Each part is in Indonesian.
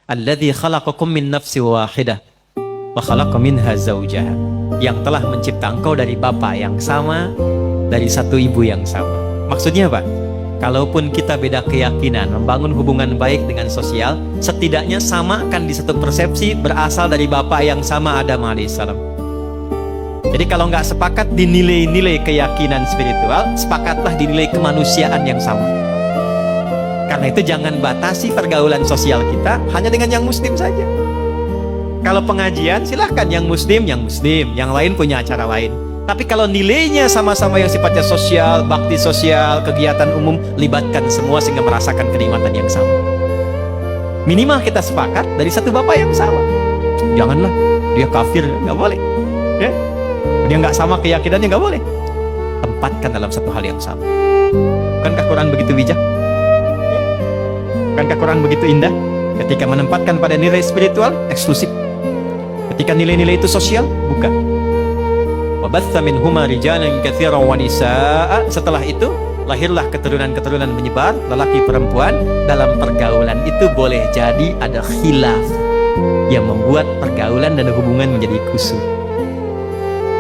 Alladzi khalaqakum min nafsin wahidah wa khalaqa minha zawjaha. Yang telah mencipta engkau dari bapa yang sama, dari satu ibu yang sama. Maksudnya apa? Kalaupun kita beda keyakinan, membangun hubungan baik dengan sosial, setidaknya samakan di satu persepsi berasal dari bapa yang sama, Adam alaihissalam. Jadi kalau nggak sepakat di nilai-nilai keyakinan spiritual, sepakatlah di nilai kemanusiaan yang sama. Karena itu jangan batasi pergaulan sosial kita hanya dengan yang muslim saja. Kalau pengajian silahkan yang muslim, yang lain punya acara lain. Tapi kalau nilainya sama-sama yang sifatnya sosial, bakti sosial, kegiatan umum, libatkan semua sehingga merasakan kenikmatan yang sama. Minimal kita sepakat dari satu bapak yang sama. Janganlah dia kafir, nggak boleh. Ya? Dia nggak sama keyakinannya, nggak boleh. Tempatkan dalam satu hal yang sama. Bukankah Quran begitu bijak? Bukankah Quran begitu indah? Ketika menempatkan pada nilai spiritual, eksklusif. Ketika nilai-nilai itu sosial, bukan. Wabatha minhuma rijalan katsiran wa nisaa. Setelah itu lahirlah keturunan-keturunan menyebar, lelaki perempuan. Dalam pergaulan itu boleh jadi ada khilaf yang membuat pergaulan dan hubungan menjadi kusut.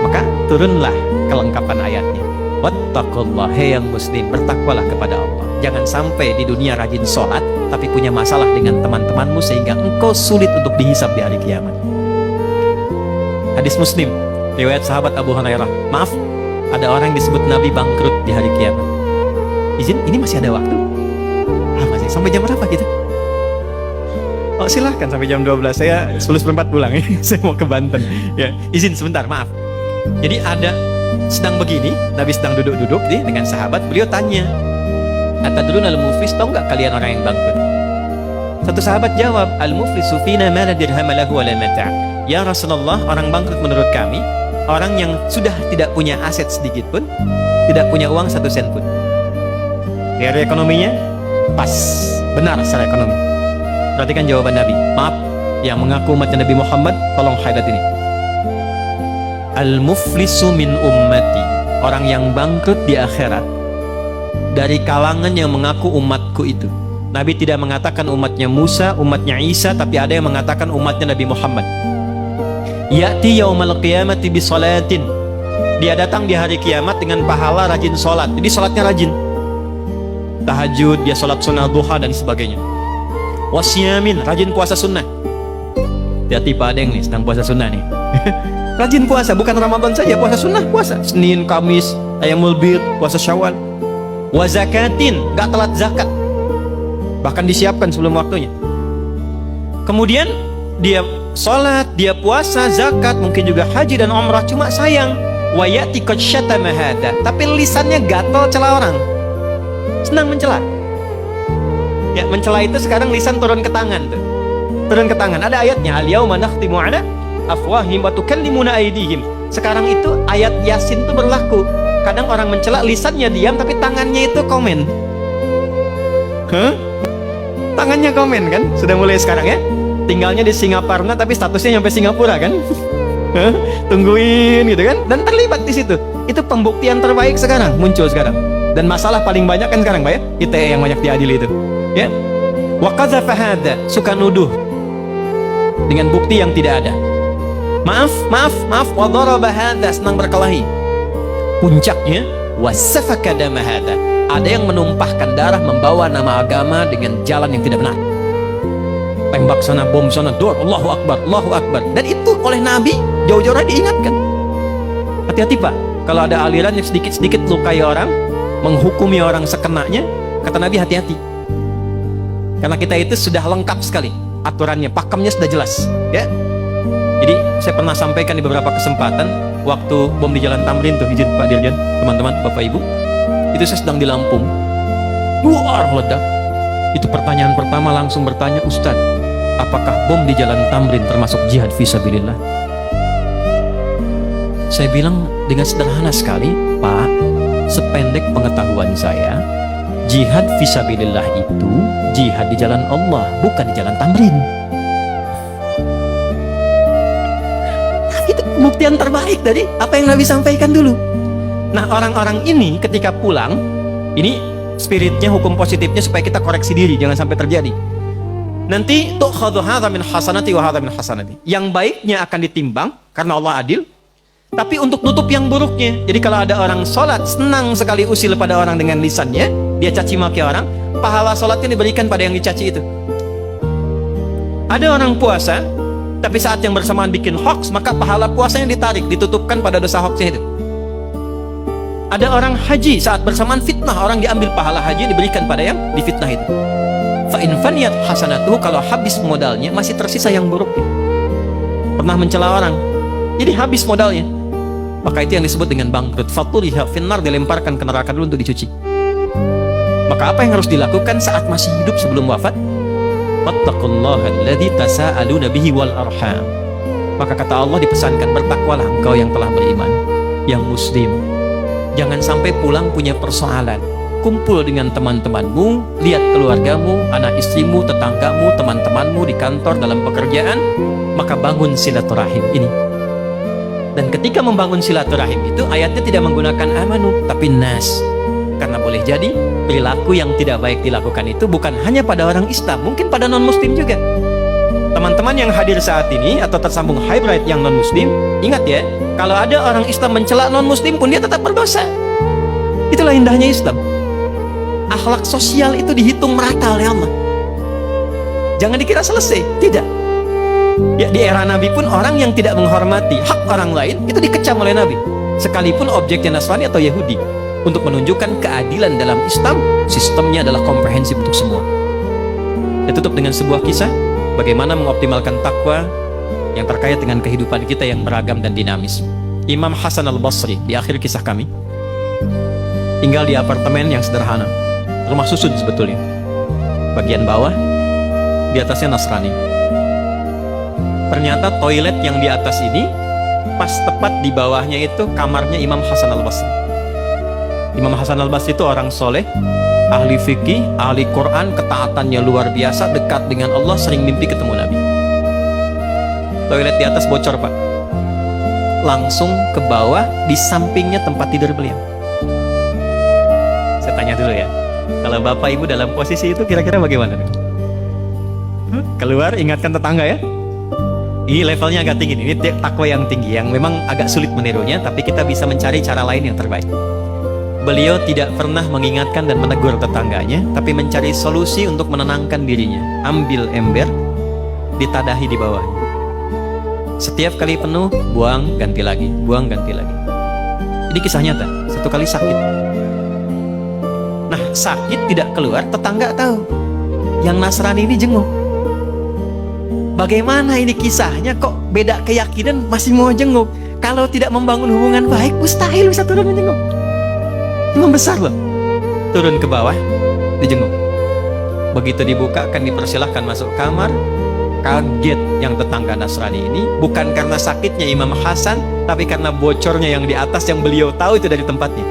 Maka turunlah kelengkapan ayatnya. Wattaqullah, hai yang muslim, bertakwalah kepada Allah. Jangan sampai di dunia rajin sholat tapi punya masalah dengan teman-temanmu sehingga engkau sulit untuk dihisab di hari kiamat. Hadis Muslim, riwayat sahabat Abu Hurairah. Maaf, ada orang disebut Nabi bangkrut di hari kiamat. Izin, ini masih ada waktu? Masih sampai jam berapa kita? Oh silahkan sampai jam 12. Saya 11:04 pulang. Saya mau ke Banten. Ya, izin sebentar, maaf. Jadi ada sedang begini, Nabi sedang duduk-duduk dengan sahabat. Beliau tanya, atadrun al-muflis, tahu nggak kalian orang yang bangkrut? Satu sahabat jawab, al-muflisu fina ma la dirham lahu wa la mata'. Ya Rasulullah, orang bangkrut menurut kami orang yang sudah tidak punya aset sedikit pun, tidak punya uang 1 sen pun. Teori ekonominya pas, benar secara ekonomi. Perhatikan jawaban Nabi. Maaf, yang mengaku umatnya Nabi Muhammad, tolong highlight ini. Al-muflisu min ummati, orang yang bangkrut di akhirat dari kalangan yang mengaku umatku itu. Nabi tidak mengatakan umatnya Musa, umatnya Isa, tapi ada yang mengatakan umatnya Nabi Muhammad. Ya'ti yaumal qiyamati bi salatin. Dia datang di hari kiamat dengan pahala rajin sholat. Jadi sholatnya rajin. Tahajud, dia sholat sunnah duha dan sebagainya. Wasyamin, rajin puasa sunnah. Hati-hati Pak Adeng nih, sedang puasa sunnah nih. Rajin puasa, bukan Ramadan saja, puasa sunnah, puasa Senin, Kamis, Ayyamul Bid, puasa Syawal. Wa zakatin, gak telat zakat, bahkan disiapkan sebelum waktunya. Kemudian dia sholat, dia puasa, zakat, mungkin juga haji dan umrah. Cuma sayang, wa ya'ti qad syatama hadza, tapi lisannya gatal cela orang, senang mencela. Ya, mencela itu sekarang lisan turun ke tangan tuh. Turun ke tangan. Ada ayatnya, al-yauma nakhtimu 'ala afwahihim wa tukallimuna aydihim. Sekarang itu ayat Yasin itu berlaku. Kadang orang mencela lisannya diam tapi tangannya itu komen. Tangannya komen kan? Sudah mulai sekarang ya. Tinggalnya di Singaparna tapi statusnya sampai Singapura kan? Tungguin gitu kan? Dan terlibat di situ. Itu pembuktian terbaik sekarang, muncul sekarang. Dan masalah paling banyak kan sekarang, Pak ya? ITE yang banyak diadili itu. Ya. Wa qadzafa hadza, suka nuduh dengan bukti yang tidak ada. Maaf, wa daraba hadza, senang berkelahi. Puncaknya wasafaka dama hadza, ada yang menumpahkan darah, membawa nama agama dengan jalan yang tidak benar. Tembak sana, bom sana, dor, Allahu Akbar, Allahu Akbar. Dan itu oleh Nabi jauh-jauh diingatkan. Hati-hati Pak, kalau ada aliran yang sedikit-sedikit lukai orang, menghukumi orang sekenanya, kata Nabi hati-hati. Karena kita itu sudah lengkap sekali aturannya, pakemnya sudah jelas, ya. Jadi saya pernah sampaikan di beberapa kesempatan waktu bom di Jalan Tamrin tuh, izin Pak Dirjen, teman-teman, Bapak Ibu, itu saya sedang di Lampung, luar meledak. Itu pertanyaan pertama langsung bertanya, Ustaz, apakah bom di Jalan Tamrin termasuk jihad fisabilillah? Saya bilang dengan sederhana sekali, Pak, sependek pengetahuan saya, jihad fisabilillah itu jihad di jalan Allah, bukan di Jalan Tamrin. Itu pembuktian terbaik dari apa yang Nabi sampaikan dulu. Nah, orang-orang ini ketika pulang, ini spiritnya, hukum positifnya supaya kita koreksi diri, jangan sampai terjadi. Nanti tu'khadhu hadza min hasanati wa hadza min hasanati. Yang baiknya akan ditimbang karena Allah adil. Tapi untuk nutup yang buruknya. Jadi kalau ada orang sholat senang sekali usil pada orang dengan lisannya, dia caci maki orang, pahala sholatnya diberikan pada yang dicaci itu. Ada orang puasa, tapi saat yang bersamaan bikin hoax, maka pahala puasanya ditarik, ditutupkan pada dosa hoaxnya itu. Ada orang haji, saat bersamaan fitnah, orang diambil pahala haji diberikan pada yang difitnah itu. Fa in faniyat hasanatuhu, kalau habis modalnya masih tersisa yang buruknya. Pernah mencela orang, jadi habis modalnya. Maka itu yang disebut dengan bangkrut. Faturiha finnar, dilemparkan ke neraka dulu untuk dicuci. Maka apa yang harus dilakukan saat masih hidup sebelum wafat? Wattaqullaha alladzi tasaaluna bihi wal arham. Maka kata Allah dipesankan, bertakwalah engkau yang telah beriman, yang muslim. Jangan sampai pulang punya persoalan. Kumpul dengan teman-temanmu, lihat keluargamu, anak istrimu, tetanggamu, teman-temanmu di kantor, dalam pekerjaan, maka bangun silaturahim ini. Dan ketika membangun silaturahim itu, ayatnya tidak menggunakan amanu, tapi nas. Karena boleh jadi perilaku yang tidak baik dilakukan itu bukan hanya pada orang Islam, mungkin pada non-muslim juga. Teman-teman yang hadir saat ini atau tersambung hybrid yang non-muslim, ingat ya, kalau ada orang Islam mencela non-muslim pun dia tetap berdosa. Itulah indahnya Islam. Akhlak sosial itu dihitung merata oleh Allah. Jangan dikira selesai, tidak. Ya, di era Nabi pun orang yang tidak menghormati hak orang lain itu dikecam oleh Nabi, sekalipun objeknya Nasrani atau Yahudi. Untuk menunjukkan keadilan dalam Islam, sistemnya adalah komprehensif untuk semua. Ditutup dengan sebuah kisah bagaimana mengoptimalkan takwa yang terkait dengan kehidupan kita yang beragam dan dinamis. Imam Hasan al-Basri, di akhir kisah kami, tinggal di apartemen yang sederhana, rumah susun sebetulnya. Bagian bawah, di atasnya Nasrani. Ternyata toilet yang di atas ini pas tepat di bawahnya itu kamarnya Imam Hasan al-Basri. Imam Hasan al-Basri itu orang soleh, ahli fikih, ahli Quran, ketaatannya luar biasa, dekat dengan Allah, sering mimpi ketemu Nabi. Toilet di atas bocor, Pak. Langsung ke bawah, di sampingnya tempat tidur beliau. Saya tanya dulu ya, kalau Bapak Ibu dalam posisi itu kira-kira bagaimana? Keluar, ingatkan tetangga ya. Ini levelnya agak tinggi, ini takwa yang tinggi, yang memang agak sulit menirunya, tapi kita bisa mencari cara lain yang terbaik. Beliau tidak pernah mengingatkan dan menegur tetangganya, tapi mencari solusi untuk menenangkan dirinya. Ambil ember, ditadahi di bawahnya. Setiap kali penuh, buang, ganti lagi, buang, ganti lagi. Ini kisah nyata, satu kali sakit. Nah, sakit tidak keluar, tetangga tahu. Yang Nasrani ini jenguk. Bagaimana ini kisahnya, kok beda keyakinan masih mau jenguk? Kalau tidak membangun hubungan baik, mustahil bisa turun menjenguk. Imam besar loh. Turun ke bawah, dijenguk. Begitu dibuka, akan dipersilahkan masuk kamar. Kaget yang tetangga Nasrani ini, bukan karena sakitnya Imam Hasan, tapi karena bocornya yang di atas yang beliau tahu itu dari tempatnya.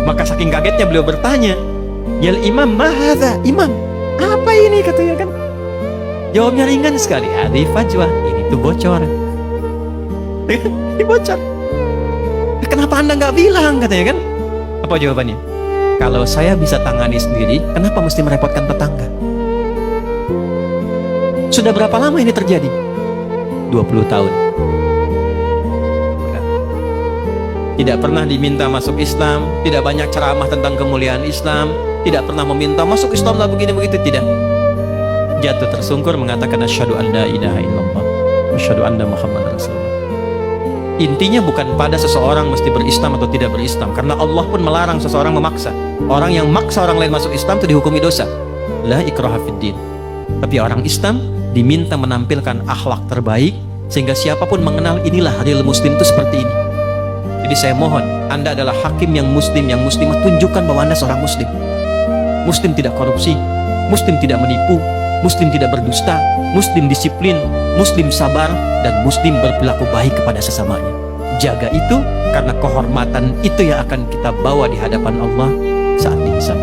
Maka saking kagetnya beliau bertanya, "Yal Imam, ma hadza?" Imam, apa ini katanya kan? Jawabnya ringan sekali, "Hadi fajwah." Ini tuh bocor. Ini bocor. Kenapa Anda nggak bilang katanya kan? Apa jawabannya? Kalau saya bisa tangani sendiri, kenapa mesti merepotkan tetangga? Sudah berapa lama ini terjadi? 20 tahun. Tidak pernah diminta masuk Islam, tidak banyak ceramah tentang kemuliaan Islam, tidak pernah meminta masuk Islam lah begini begitu, tidak. Jatuh tersungkur mengatakan asyhadu an la ilaha illallah wa asyhadu anna Muhammadar Rasulullah. Intinya bukan pada seseorang mesti berislam atau tidak berislam, karena Allah pun melarang seseorang memaksa. Orang yang maksa orang lain masuk Islam itu dihukumi dosa. La ikraha fid din. Tapi orang Islam diminta menampilkan akhlak terbaik sehingga siapapun mengenal inilah real muslim itu seperti ini. Jadi saya mohon, Anda adalah hakim yang muslimah, tunjukkan bahwa Anda seorang muslim. Muslim tidak korupsi, muslim tidak menipu, muslim tidak berdusta, muslim disiplin, muslim sabar, dan muslim berperilaku baik kepada sesamanya. Jaga itu, karena kehormatan itu yang akan kita bawa di hadapan Allah saat dihisab.